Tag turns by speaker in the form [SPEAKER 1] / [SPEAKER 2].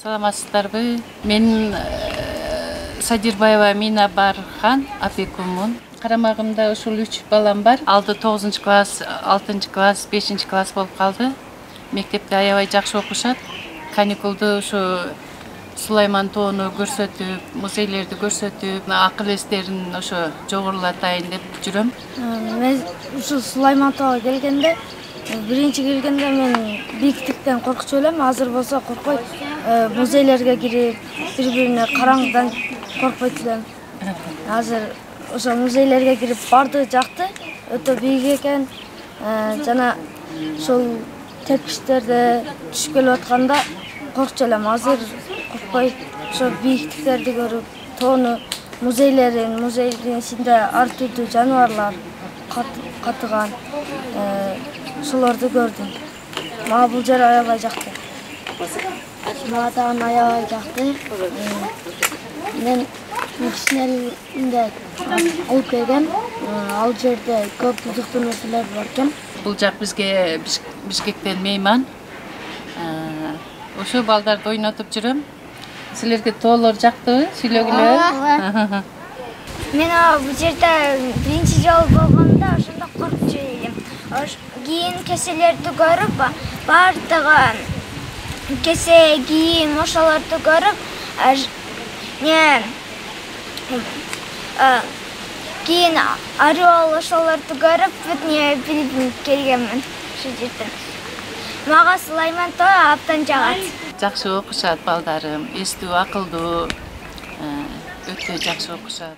[SPEAKER 1] Саламатсыздарбы? Мен Садирбаева Мина Бархан, опекунмун. Карамагымда ушул 3 балам бар. Алды 9 класс, 6 класс, 5 класс болуп калды. Мектепте аябай жакшы окушат. Каникулду ушу Сулайман тоону көрсөтүп, музейлерди көрсөтүп, акыл эстерин ошо жогорулатайын деп жүрөм.
[SPEAKER 2] Мен ушу Сулайман тоого келгенде, биринчи келгенде мен бийиктиктен коркчу элем. Азыр болсо коркпойт. Музейлерге кирип, бири-бирине караңгыдан коркпойт элем. Азыр ошо музейлерге кирип барды жакты, өтө бийик экен. Жана ошол тепкичтерде түшүп келип атканда коркчу элем. Азыр коркпой, ошо бийиктиктерди көрүп, тоону, музейдин ичинде ар түрдүү жаныбарлар катыган, ошолорду көрдүм. Мага бул жер аябай жакты. Мага дагы аябай жакты. Мен кичинелинде алып келгем. Ал жерде көп кызыктуу нерселер бар экен.
[SPEAKER 1] Бул жак бизге Бишкектен мейман. Ошо балдарды ойнотуп жүрөм. Силерге тоолор жактыбы? Сүйлөгүлө.
[SPEAKER 3] Мен бул жерде биринчи жолу болгондо ошондо коркчу элем. Кийин кеселерди көрүп, бардыгы кесе, кийим ошолорду көрүп, кийин орел ошолорду көрүп, билип келгенмин ошол жерден. Мага Сулайман тоо абдан жагат.
[SPEAKER 1] Жакшы окушат балдарым, эстүү, акылдуу, өтө жакшы окушат.